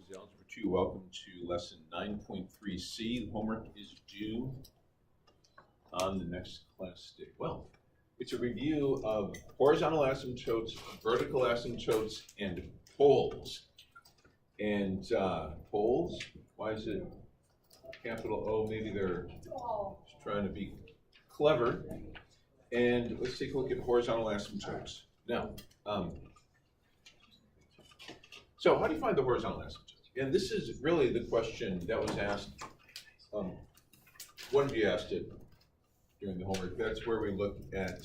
is Algebra 2. Welcome to lesson 9.3c. The homework is due on the next class day. Well, it's a review of horizontal asymptotes, vertical asymptotes, and poles. And poles, why is it capital O? Maybe they're just trying to be clever. And let's take a look at horizontal asymptotes. Now, so how do you find the horizontal asymptotes? And this is really the question that was asked. One of you asked it during the homework. That's where we look at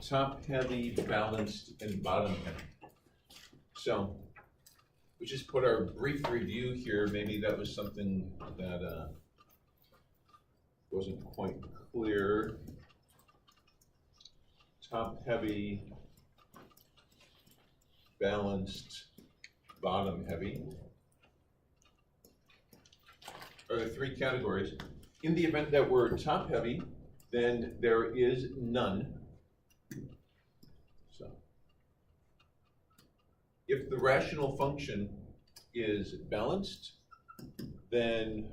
top-heavy, balanced, and bottom-heavy. So we just put our brief review here. Maybe that was something that wasn't quite clear. Top-heavy, balanced, bottom-heavy are the three categories. In the event that we're top-heavy, then there is none. So, if the rational function is balanced, then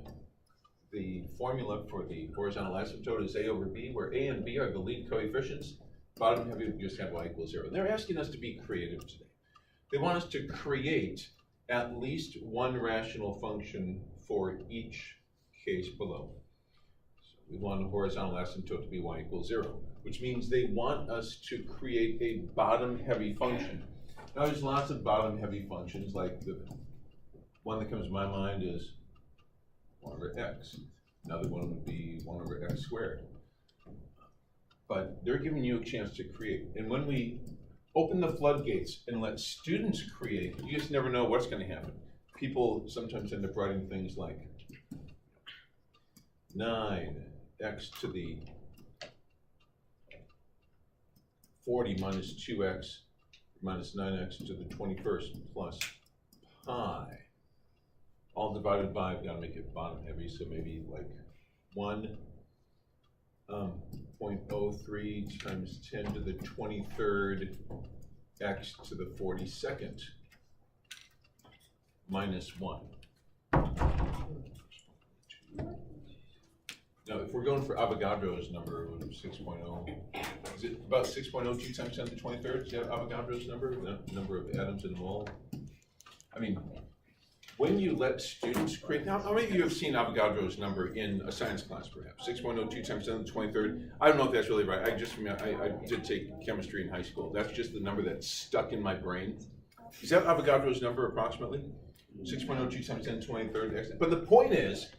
the formula for the horizontal asymptote is A over B, where A and B are the lead coefficients. Bottom-heavy would just have y equals 0. And they're asking us to be creative today. They want us to create at least one rational function for each case below. So we want a horizontal asymptote to be y equals 0, which means they want us to create a bottom-heavy function. Now there's lots of bottom-heavy functions, like the one that comes to my mind is 1 over x. Another one would be 1 over x squared. But they're giving you a chance to create. And when we open the floodgates and let students create, you just never know what's going to happen. People sometimes end up writing things like 9x to the 40 minus 2x minus 9x to the 21st plus pi, all divided by, I've got to make it bottom heavy, so maybe like 1.03 times 10 to the 23rd x to the 42nd minus 1. Now, if we're going for Avogadro's number, 6.0, is it about 6.02 times 10 to the 23rd? Is that Avogadro's number, the number of atoms in a mole? I mean, when you let students create, now how many of you have seen Avogadro's number in a science class perhaps? 6.02 times 10 to the 23rd. I don't know if that's really right. I did take chemistry in high school. That's just the number that's stuck in my brain. Is that Avogadro's number approximately? 6.02 times 10 to the 23rd. But the point is,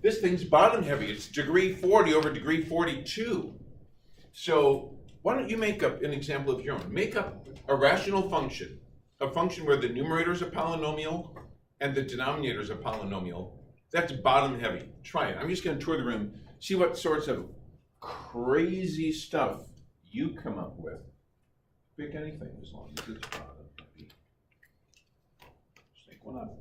this thing's bottom heavy. It's degree 40 over degree 42. So why don't you make up an example of your own? Make up a rational function, a function where the numerator is a polynomial and the denominator is a polynomial. That's bottom heavy. Try it. I'm just going to tour the room, see what sorts of crazy stuff you come up with. Pick anything as long as it's bottom heavy. Just make one up.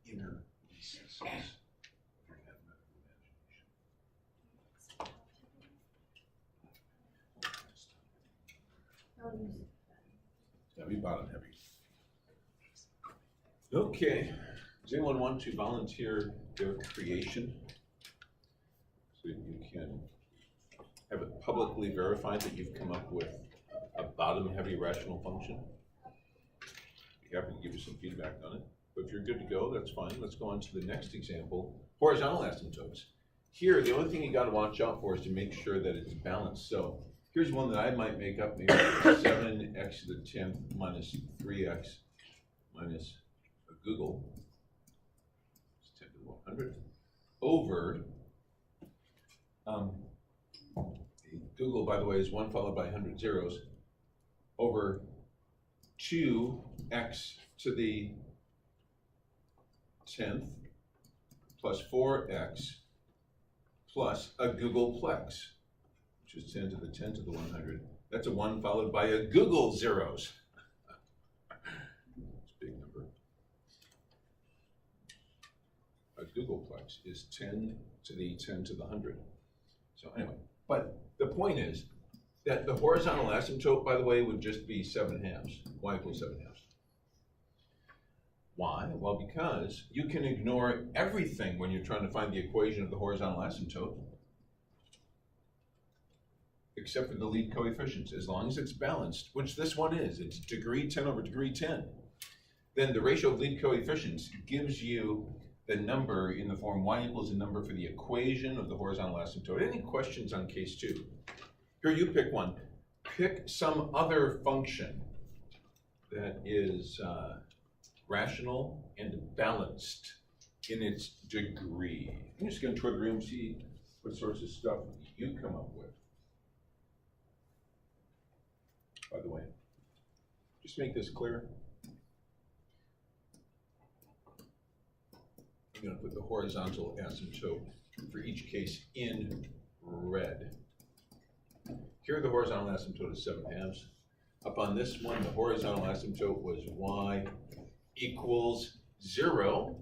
Inner recesses of your mathematical imagination. It's gotta be bottom heavy. Okay, does anyone want to volunteer their creation so that you can have it publicly verified that you've come up with a bottom heavy rational function? Be happy to give you some feedback on it. But if you're good to go, that's fine. Let's go on to the next example, horizontal asymptotes. Here, the only thing you got to watch out for is to make sure that it's balanced. So here's one that I might make up, maybe 7x to the 10th minus 3x minus a googol, it's 10 to the 100th, over, googol, by the way, is 1 followed by 100 zeros, over 2x to the 10th plus 4x plus a googolplex, which which is 10 to the 10 to the 100. That's a 1 followed by a googol zeros. It's a big number. A googolplex is 10 to the 10 to the 100. So anyway, but the point is that the horizontal asymptote, by the way, would just be 7/2. Y equals 7/2. Why? Well, because you can ignore everything when you're trying to find the equation of the horizontal asymptote, except for the lead coefficients, as long as it's balanced, which this one is. It's degree 10 over degree 10. Then the ratio of lead coefficients gives you the number in the form y equals a number for the equation of the horizontal asymptote. Any questions on case 2? Here, you pick one. Pick some other function that is rational and balanced in its degree. I'm just going to trigger and see what sorts of stuff you come up with. By the way, just make this clear. I'm going to put the horizontal asymptote for each case in red. Here the horizontal asymptote is 7/2. Up on this one, the horizontal asymptote was y equals 0,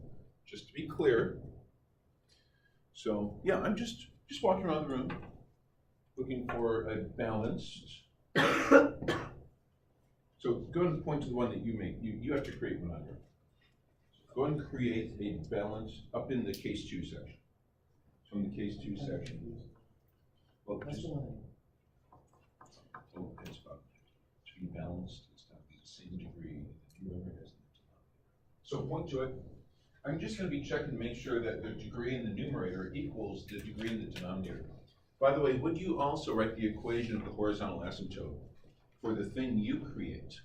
just to be clear. So yeah, I'm just walking around the room looking for a balanced. So go ahead and point to the one that you make. You have to create one on here. So go ahead and create a balance up in the case 2 section. So in the case 2 section, well, just, oh, that's about to be balanced. It's got to be the same degree that whoever has the denominator. So point to it. I'm just going to be checking to make sure that the degree in the numerator equals the degree in the denominator. By the way, would you also write the equation of the horizontal asymptote for the thing you create?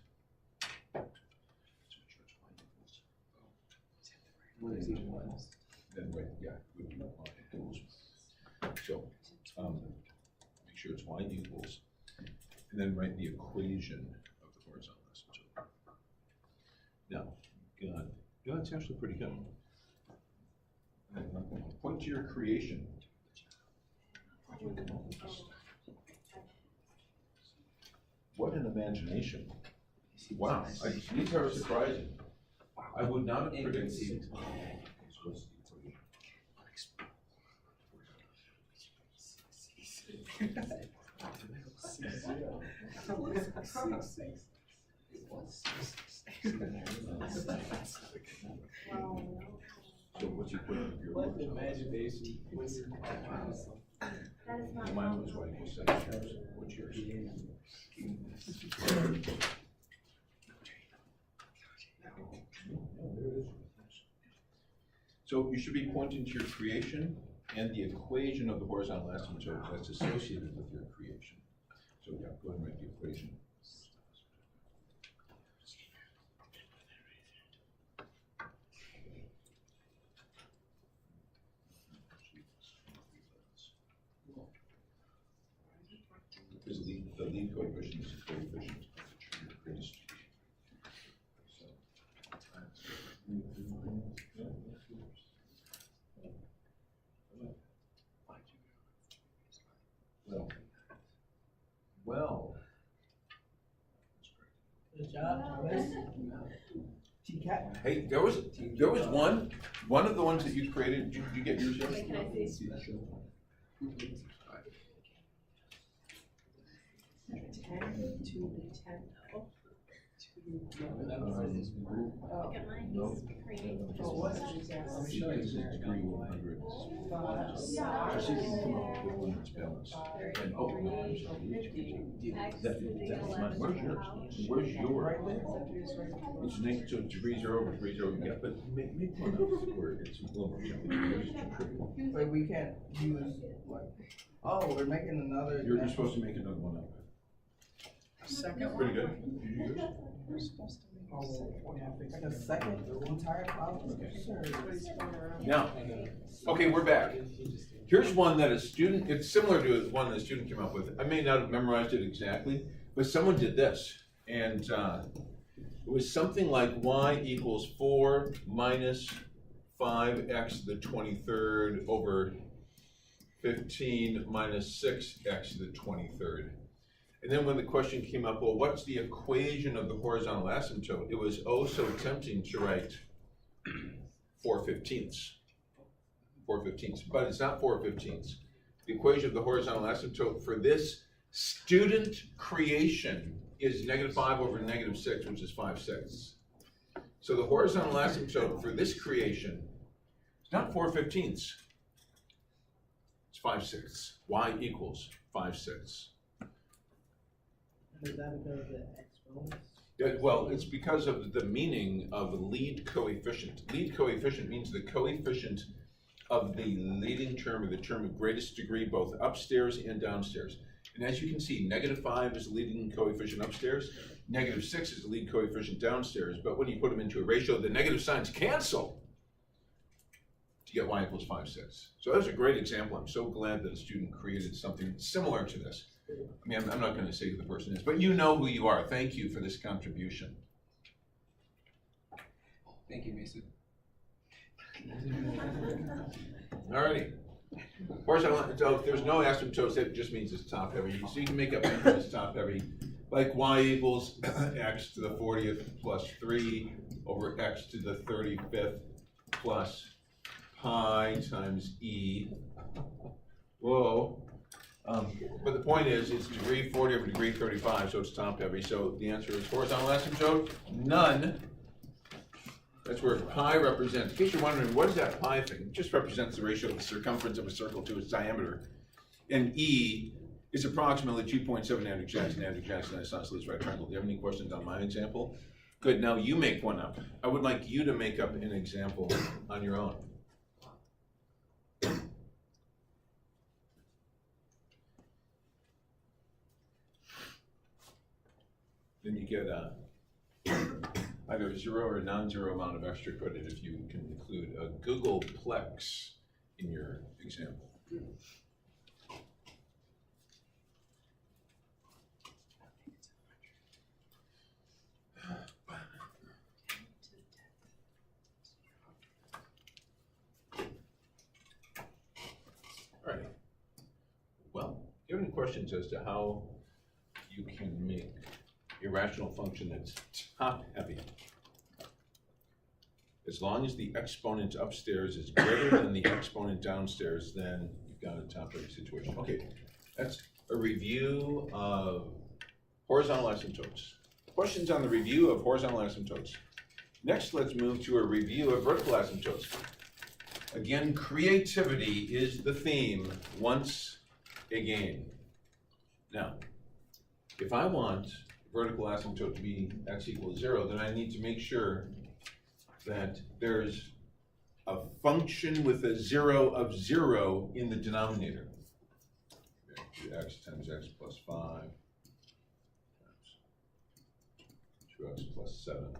Then right, yeah, would be y equals. So make sure it's y equals, and then write the equation of the horizontal asymptote. Now, good. Yeah, that's actually pretty good. Point to your creation. What an imagination. Wow, these are surprising. I would not have predicted. So what's your point of your imagination? Mine was y equals 7. What's yours? So you should be pointing to your creation and the equation of the horizontal asymptote that's associated with your creation. So yeah, go ahead and write the equation. Because the lead coefficient is the coefficient of the greatest. Well. Good job, Thomas. Hey, there was one of the ones that you created. Did you get yours yet? Wait, can I see? 10 to the 10. Look at mine, he's creating. Degree 100. Just so you can come up with one that's balanced. And that's mine. Where's your right there? It's next to degree 0 over degree 0. Yeah, but make one up where it's a little more trivial. But we can't use what? Oh, we're making another. You're just supposed to make another one up. Second Pretty good. Did you use? Like a second entire problem? Okay. Now, okay, we're back. Here's one that a student, it's similar to one that a student came up with. I may not have memorized it exactly, but someone did this. And it was something like y equals 4 minus 5x to the 23rd over 15 minus 6x to the 23rd. And then when the question came up, well, what's the equation of the horizontal asymptote? It was oh so tempting to write 4/15. 4/15, but it's not 4/15. The equation of the horizontal asymptote for this student creation is -5 over -6, which is 5/6. So the horizontal asymptote for this creation is not 4/15. It's 5/6. Y equals 5/6. Is that because of the exponents? Yeah, well, it's because of the meaning of lead coefficient. Lead coefficient means the coefficient of the leading term or the term of greatest degree, both upstairs and downstairs. And as you can see, -5 is the leading coefficient upstairs, -6 is the lead coefficient downstairs, but when you put them into a ratio, the negative signs cancel to get y equals 5/6. So that was a great example. I'm so glad that a student created something similar to this. I mean, I'm not going to say who the person is, but you know who you are. Thank you for this contribution. Thank you, Mason. Alrighty. Horizontal, so if there's no asymptotes, that just means it's top heavy. So you can make up anything that's top heavy, like y equals x to the 40th plus 3 over x to the 35th plus pi times e. Whoa. But the point is, it's degree 40 over degree 35, so it's top heavy. So the answer is horizontal asymptote, none. That's where pi represents, in case you're wondering, what is that pi thing? It just represents the ratio of the circumference of a circle to its diameter. And E is approximately 2.7 Andrew-Jackson, an isosceles right triangle. Do you have any questions on my example? Good, now you make one up. I would like you to make up an example on your own. Then you get either a 0 or a non-zero amount of extra credit if you can include a Googleplex in your example. All right. Well, do you have any questions as to how you can make a rational function that's top heavy? As long as the exponent upstairs is greater than the exponent downstairs, then you've got a top heavy situation. Okay, that's a review of horizontal asymptotes. Questions on the review of horizontal asymptotes. Next, let's move to a review of vertical asymptotes. Again, creativity is the theme once again. Now, if I want vertical asymptote to be x equals 0, then I need to make sure that there's a function with a 0 of 0 in the denominator. X times x plus 5 times 2x plus 7.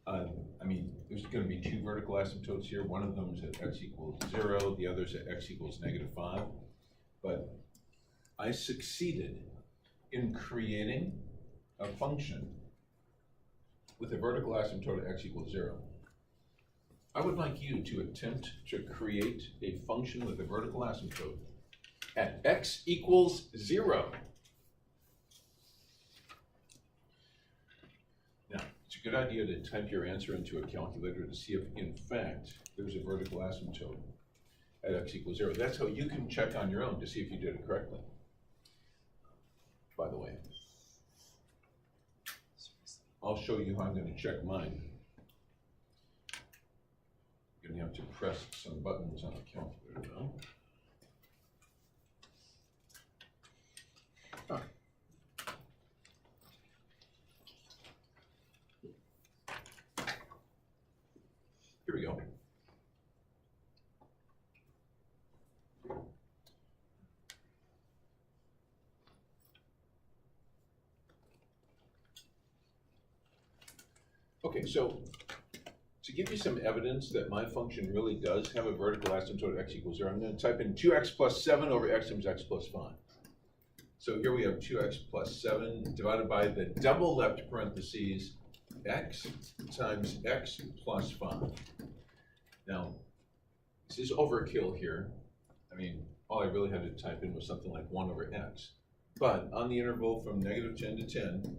I mean, there's going to be two vertical asymptotes here. One of them is at x equals 0, the other is at x equals -5. But I succeeded in creating a function with a vertical asymptote at x equals 0. I would like you to attempt to create a function with a vertical asymptote at x equals 0. Now, it's a good idea to type your answer into a calculator to see if, in fact, there's a vertical asymptote at x equals 0. That's how you can check on your own to see if you did it correctly, by the way. I'll show you how I'm going to check mine. I'm going to have to press some buttons on the calculator now. All right. Here we go. Okay, so to give you some evidence that my function really does have a vertical asymptote at x equals 0, I'm going to type in 2x plus 7 over x times x plus 5. So here we have 2x plus 7 divided by the double left parentheses x times x plus 5. Now, this is overkill here. I mean, all I really had to type in was something like 1 over x. But on the interval from -10 to 10,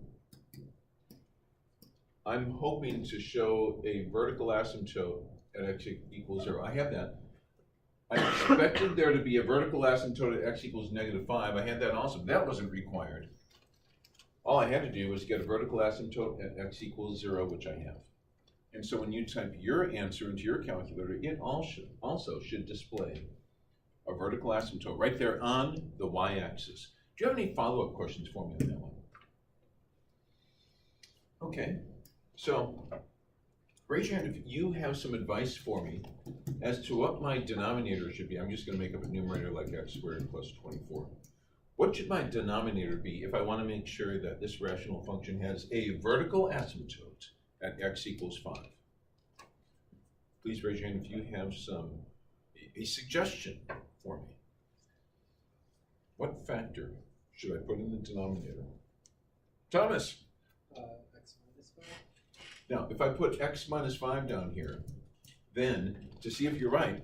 I'm hoping to show a vertical asymptote at x equals 0. I have that. I expected there to be a vertical asymptote at x equals -5. I had that also. That wasn't required. All I had to do was get a vertical asymptote at x equals 0, which I have. And so when you type your answer into your calculator, it also should display a vertical asymptote right there on the y-axis. Do you have any follow-up questions for me on that one? Okay, so raise your hand if you have some advice for me as to what my denominator should be. I'm just going to make up a numerator like x squared plus 24. What should my denominator be if I want to make sure that this rational function has a vertical asymptote at x equals 5? Please raise your hand if you have a suggestion for me. What factor should I put in the denominator? Thomas? X minus 5. Now, if I put x minus 5 down here, then to see if you're right,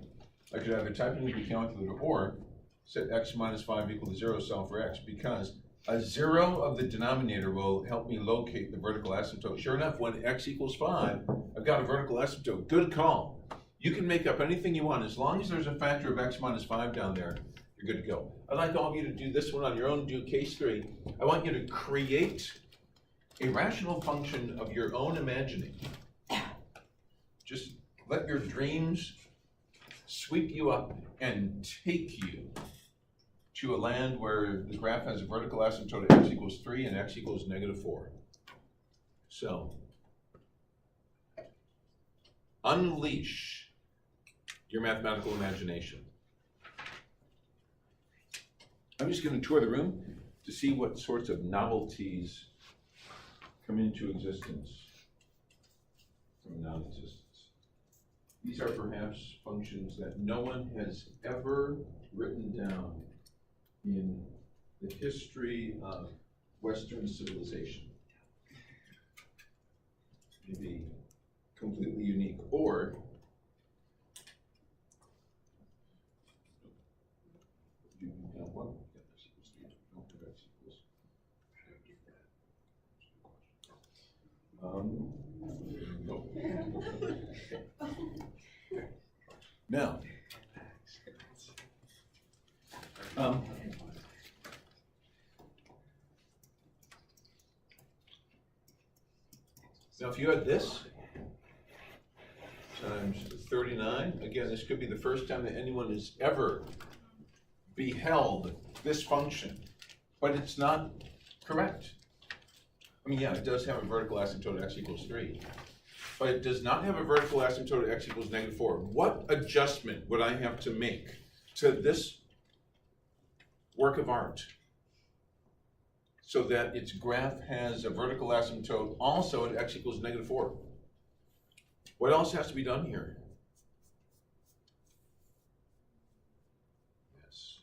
I could either type it into the calculator or set x minus 5 equal to 0, solve for x, because a 0 of the denominator will help me locate the vertical asymptote. Sure enough, when x equals 5, I've got a vertical asymptote. Good call. You can make up anything you want. As long as there's a factor of x minus 5 down there, you're good to go. I'd like all of you to do this one on your own, do case 3. I want you to create a rational function of your own imagining. Just let your dreams sweep you up and take you to a land where the graph has a vertical asymptote at x equals 3 and x equals -4. So, unleash your mathematical imagination. I'm just going to tour the room to see what sorts of novelties come into existence from non-existence. These are perhaps functions that no one has ever written down in the history of Western civilization. Maybe completely unique, or you can have one. No. Now, now if you had this times 39, again, this could be the first time that anyone has ever beheld this function, but it's not correct. I mean, yeah, it does have a vertical asymptote at x equals 3, but it does not have a vertical asymptote at x equals -4. What adjustment would I have to make to this work of art so that its graph has a vertical asymptote also at x equals -4? What else has to be done here? Yes.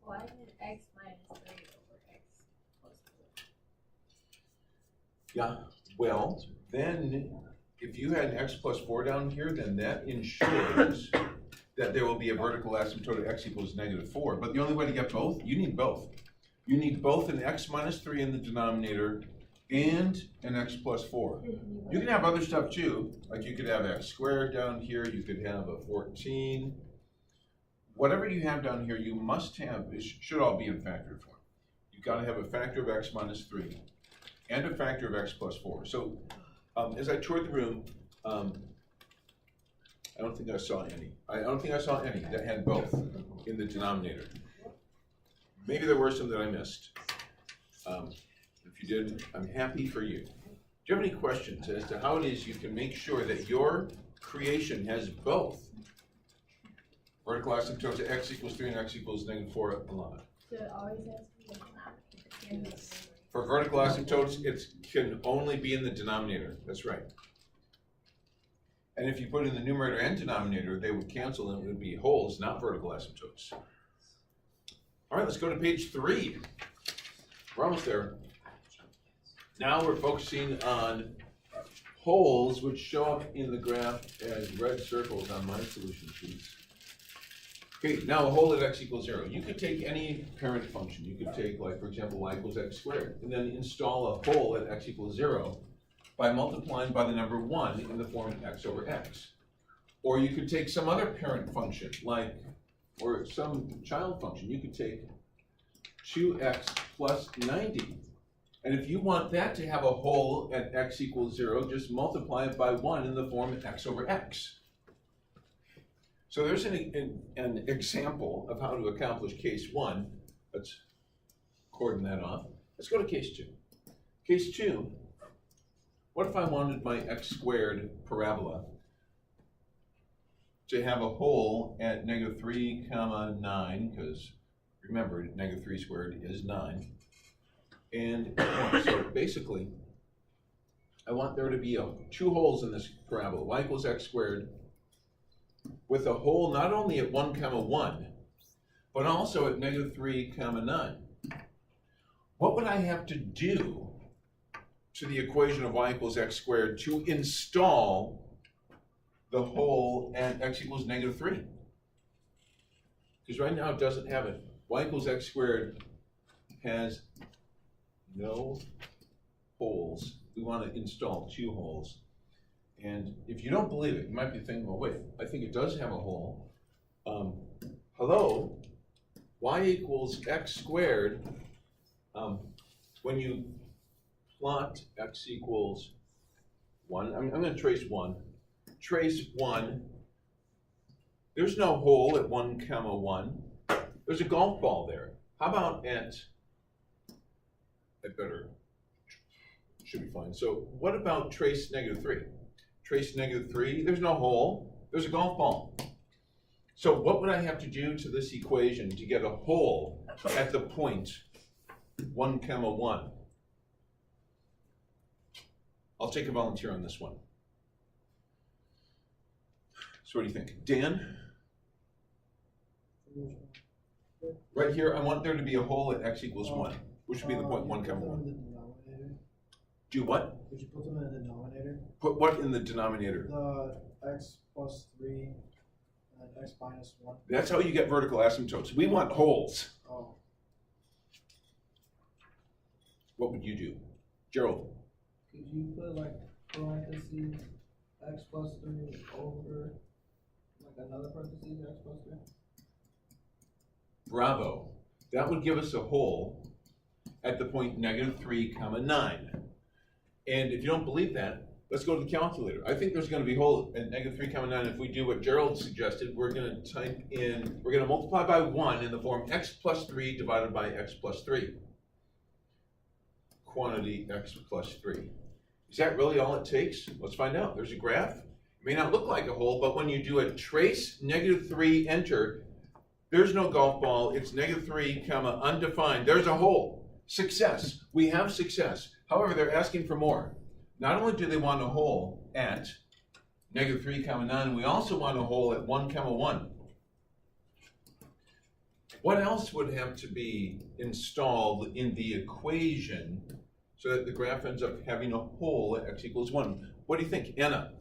Why did x minus 3 over x plus 4? Yeah, well, then if you had x plus 4 down here, then that ensures that there will be a vertical asymptote at x equals -4. But the only way to get both, you need both. You need both an x minus 3 in the denominator and an x plus 4. You can have other stuff too, like you could have x squared down here, you could have a 14. Whatever you have down here, you must have, it should all be in factor form. You've got to have a factor of x minus 3 and a factor of x plus 4. So as I toured the room, I don't think I saw any. I don't think I saw any that had both in the denominator. Maybe there were some that I missed. If you did, I'm happy for you. Do you have any questions as to how it is you can make sure that your creation has both vertical asymptotes at x equals 3 and x equals -4 alive? So it always has to be in the numerator. For vertical asymptotes, it can only be in the denominator. That's right. And if you put in the numerator and denominator, they would cancel and it would be wholes, not vertical asymptotes. All right, let's go to page 3. We're almost there. Now we're focusing on wholes, which show up in the graph as red circles on my solution sheets. Okay, now a hole at x equals 0. You could take any parent function. You could take, like, for example, y equals x squared, and then install a hole at x equals 0 by multiplying by the number 1 in the form of x over x. Or you could take some other parent function, like, or some child function. You could take 2x plus 90. And if you want that to have a hole at x equals 0, just multiply it by 1 in the form of x over x. So there's an example of how to accomplish case 1. Let's cordon that off. Let's go to case 2. Case 2, what if I wanted my x squared parabola to have a hole at negative 3 comma 9, because remember, negative 3 squared is 9, and 1. So basically, I want there to be two holes in this parabola, y equals x squared, with a hole not only at 1 comma 1, but also at negative 3 comma 9. What would I have to do to the equation of y equals x squared to install the hole at x equals negative 3? Because right now it doesn't have it. Y equals x squared has no holes. We want to install 2 holes. And if you don't believe it, you might be thinking, well, wait, I think it does have a hole. Hello, y equals x squared, when you plot x equals 1, I'm going to trace 1. Trace 1, there's no hole at 1 comma 1. There's a golf ball there. How about should be fine. So what about trace negative 3? Trace negative 3, there's no hole, there's a golf ball. So what would I have to do to this equation to get a hole at the point 1 comma 1? I'll take a volunteer on this one. So what do you think? Dan? Right here, I want there to be a hole at x equals 1, which would be the point 1 comma 1. Do what? Would you put them in the denominator? Put what in the denominator? The x plus 3 and x minus 1. That's how you get vertical asymptotes. We want holes. Oh. What would you do? Gerald? Could you put like parentheses x plus 3 over like another parentheses x plus 3? Bravo. That would give us a hole at the point negative 3 comma 9. And if you don't believe that, let's go to the calculator. I think there's going to be a hole at negative 3 comma 9. If we do what Gerald suggested, we're going to multiply by 1 in the form x plus 3 divided by x plus 3. Quantity x plus 3. Is that really all it takes? Let's find out. There's a graph. It may not look like a hole, but when you do a trace negative 3 enter, there's no golf ball. It's negative 3 comma undefined. There's a hole. Success. We have success. However, they're asking for more. Not only do they want a hole at negative 3 comma 9, we also want a hole at 1 comma 1. What else would have to be installed in the equation so that the graph ends up having a hole at x equals 1? What do you think, Anna?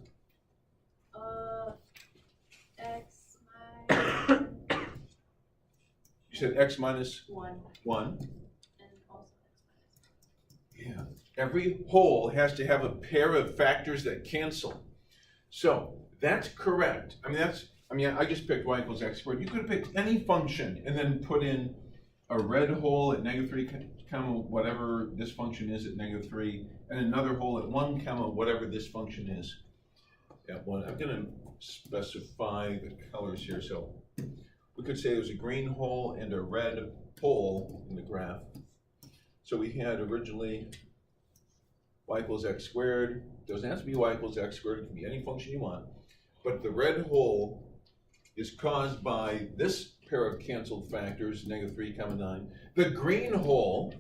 X minus You said x minus 1 1. and also x minus 1. Yeah. Every hole has to have a pair of factors that cancel. So that's correct. I just picked y equals x squared. You could have picked any function and then put in a red hole at negative 3 comma whatever this function is at negative 3, and another hole at 1 comma whatever this function is at 1. I'm going to specify the colors here. So we could say there's a green hole and a red hole in the graph. So we had originally y equals x squared. Doesn't have to be y equals x squared. It can be any function you want. But the red hole is caused by this pair of canceled factors, negative 3 comma 9. The green hole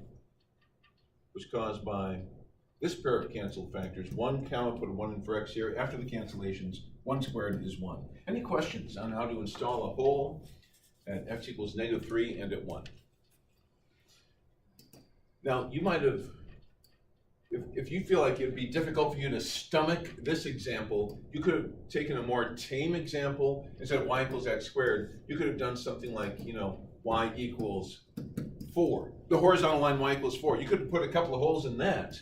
was caused by this pair of canceled factors, 1 comma, put a 1 in for x here. After the cancellations, 1 squared is 1. Any questions on how to install a hole at x equals negative 3 and at 1? Now, you might have, if you feel like it'd be difficult for you to stomach this example, you could have taken a more tame example. Instead of y equals x squared, you could have done something like, y equals 4. The horizontal line y equals 4. You could have put a couple of holes in that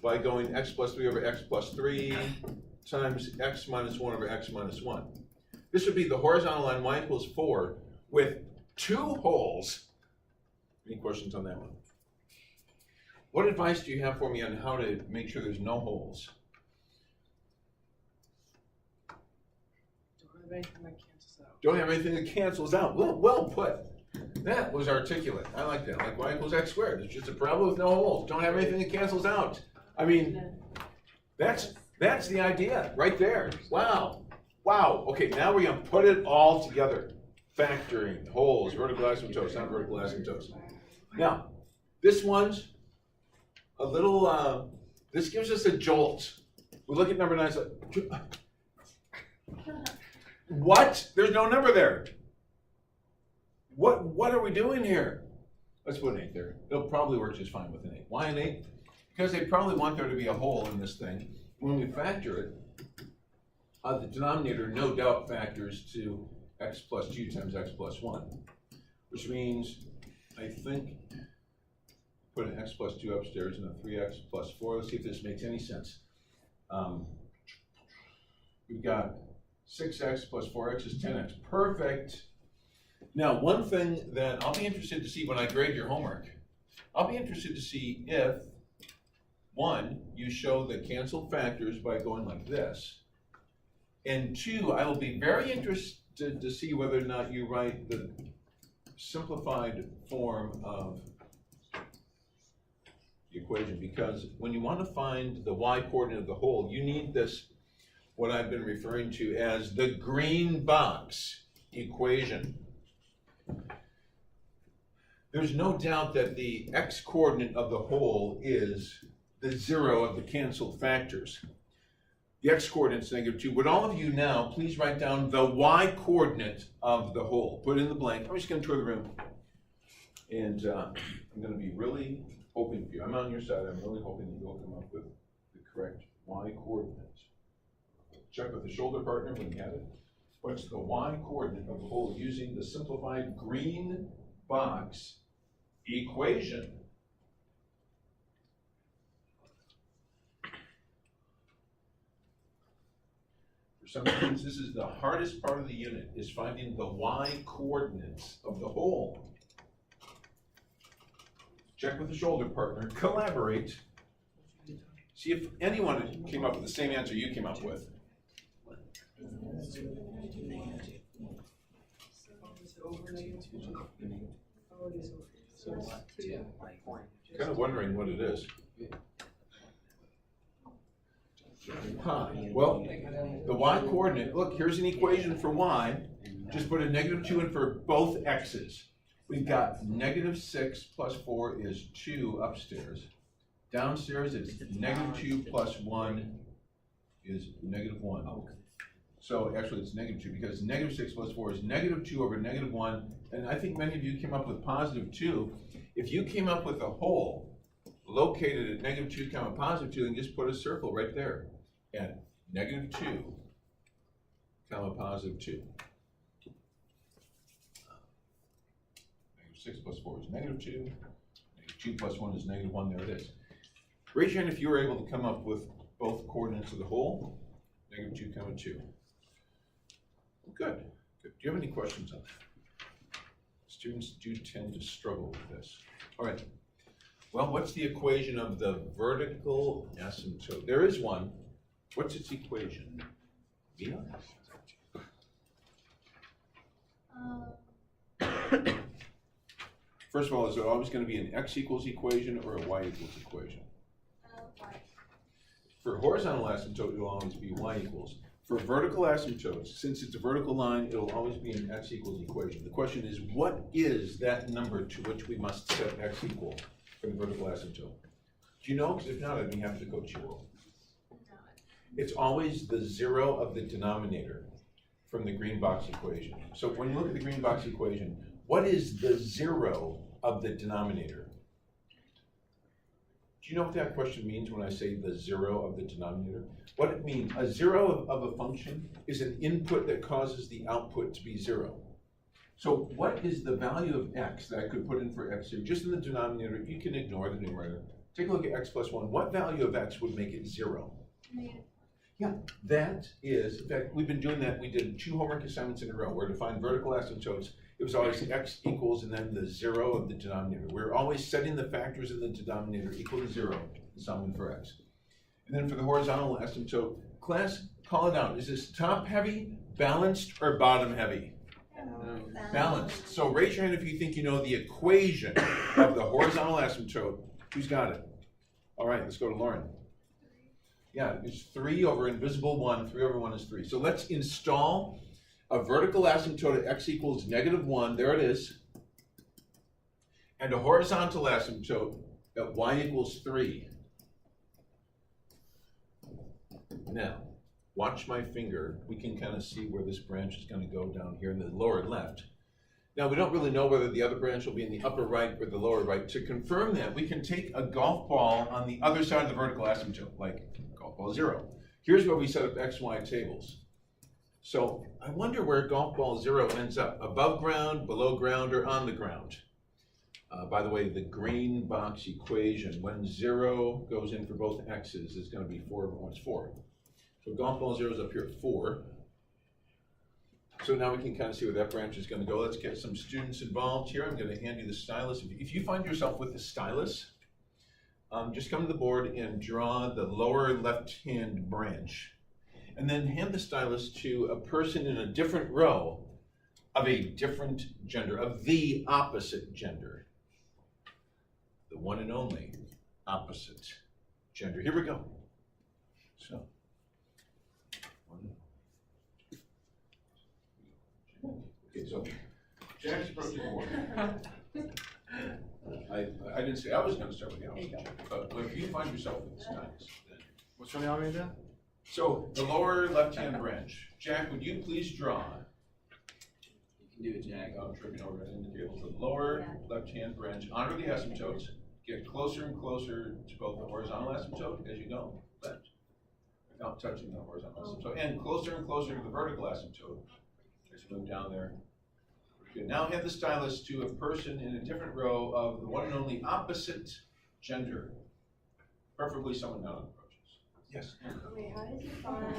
by going x plus 3 over x plus 3 times x minus 1 over x minus 1. This would be the horizontal line y equals 4 with 2 holes. Any questions on that one? What advice do you have for me on how to make sure there's no holes? Don't have anything that cancels out. Don't have anything that cancels out. Well put. That was articulate. I like that. Like y equals x squared. It's just a problem with no holes. Don't have anything that cancels out. I mean, that's the idea right there. Wow. Okay, now we're going to put it all together. Factoring, holes, vertical asymptotes, not vertical asymptotes. Now, this one's a little, this gives us a jolt. We look at number 9, so, what? There's no number there. What are we doing here? Let's put an 8 there. It'll probably work just fine with an 8. Why an 8? Because they probably want there to be a hole in this thing. When we factor it, the denominator no doubt factors to x plus 2 times x plus 1, which means, I think, put an x plus 2 upstairs and a 3x plus 4. Let's see if this makes any sense. We've got 6x plus 4x is 10x. Perfect. Now, one thing that I'll be interested to see when I grade your homework, I'll be interested to see if, 1, you show the canceled factors by going like this, and 2, I will be very interested to see whether or not you write the simplified form of the equation, because when you want to find the y coordinate of the whole, you need this, what I've been referring to as the green box equation. There's no doubt that the x coordinate of the whole is the 0 of the canceled factors. The x coordinate's -2. Would all of you now please write down the y coordinate of the whole? Put it in the blank. I'm just going to tour the room. And I'm going to be really hoping for you. I'm on your side. I'm really hoping that you'll come up with the correct y coordinate. Check with the shoulder partner when you have it. What's the y coordinate of the whole using the simplified green box equation? For some students, this is the hardest part of the unit, is finding the y coordinates of the whole. Check with the shoulder partner, collaborate, see if anyone came up with the same answer you came up with. Kind of wondering what it is. Well, the y coordinate, look, here's an equation for y. Just put a -2 in for both x's. We've got -6 plus 4 is 2 upstairs. Downstairs it's -2 plus 1 is -1. So actually it's -2 because -6 plus 4 is -2 over -1. And I think many of you came up with +2. If you came up with a whole located at -2 comma +2, then just put a circle right there at -2 comma +2. 6 plus 4 is -2. -2 plus 1 is -1. There it is. Raise your hand if you were able to come up with both coordinates of the whole. -2 comma 2. Good. Do you have any questions on that? Students do tend to struggle with this. All right. Well, what's the equation of the vertical asymptote? There is one. What's its equation? Mia? First of all, is it always going to be an x equals equation or a y equals equation? Y. For horizontal asymptote, it'll always be y equals. For vertical asymptotes, since it's a vertical line, it'll always be an x equals equation. The question is, what is that number to which we must set x equal for the vertical asymptote? Do you know? Because if not, I'd be happy to coach you. No. It's always the 0 of the denominator from the green box equation. So when you look at the green box equation, what is the 0 of the denominator? Do you know what that question means when I say the zero of the denominator? What it means, a zero of a function is an input that causes the output to be zero. So what is the value of x that I could put in for x here? Just in the denominator, you can ignore the numerator. Take a look at x plus 1. What value of x would make it 0? Yeah, that is, in fact, we've been doing that. We did 2 homework assignments in a row where to find vertical asymptotes, it was always x equals and then the 0 of the denominator. We're always setting the factors in the denominator equal to 0 and solving for x. And then for the horizontal asymptote, class, call it out. Is this top heavy, balanced, or bottom heavy? Balanced. So raise your hand if you think you know the equation of the horizontal asymptote. Who's got it? All right, let's go to Lauren. Yeah, it's 3 over invisible 1. 3 over 1 is 3. So let's install a vertical asymptote at x equals -1. There it is. And a horizontal asymptote at y equals 3. Now, watch my finger. We can kind of see where this branch is going to go down here in the lower left. Now, we don't really know whether the other branch will be in the upper right or the lower right. To confirm that, we can take a golf ball on the other side of the vertical asymptote, like golf ball 0. Here's where we set up x, y tables. So I wonder where golf ball 0 ends up, above ground, below ground, or on the ground. By the way, the green box equation, when 0 goes in for both x's, is going to be 4 over 1 is 4. So golf ball 0 is up here at 4. So now we can kind of see where that branch is going to go. Let's get some students involved here. I'm going to hand you the stylus. If you find yourself with the stylus, just come to the board and draw the lower left-hand branch. And then hand the stylus to a person in a different row of a different gender, of the opposite gender. The one and only opposite gender. Here we go. So. Okay, so Jack's approaching the board. I didn't say I was going to start with the opposite gender, but if you find yourself with the stylus, then. Which one do you want me to do? So the lower left-hand branch. Jack, would you please draw? You can do it, Jack. I'm tripping over it in the table. The lower left-hand branch. Honor the asymptotes. Get closer and closer to both the horizontal asymptote as you go left, without touching the horizontal asymptote, and closer to the vertical asymptote as you move down there. Good. Now hand the stylus to a person in a different row of the one and only opposite gender, preferably someone not on approaches. Yes. Wait, how did you find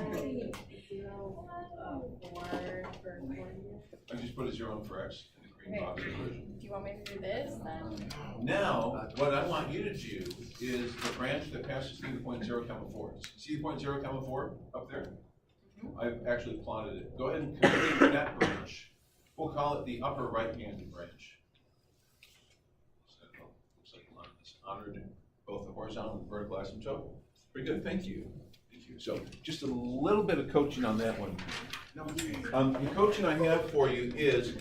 0, 4 for 40? I just put a 0 in for x in the green box equation. Do you want me to do this then? Now, what I want you to do is the branch that passes through the point 0, 4. See the point 0, 4 up there? I've actually plotted it. Go ahead and complete that branch. We'll call it the upper right-hand branch. So it looks like line is honored both the horizontal and the vertical asymptote. Pretty good, thank you. Thank you. So just a little bit of coaching on that one. The coaching I have for you is,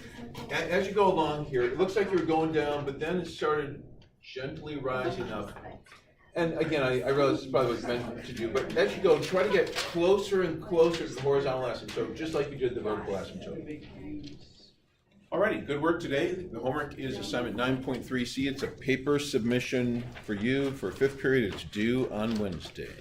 as you go along here, it looks like you're going down, but then it started gently rising up. And again, I realize this is probably what's meant to do, but as you go, try to get closer and closer to the horizontal asymptote, just like you did the vertical asymptote. Alrighty, good work today. The homework is assignment 9.3C. It's a paper submission for you for 5th period. It's due on Wednesday.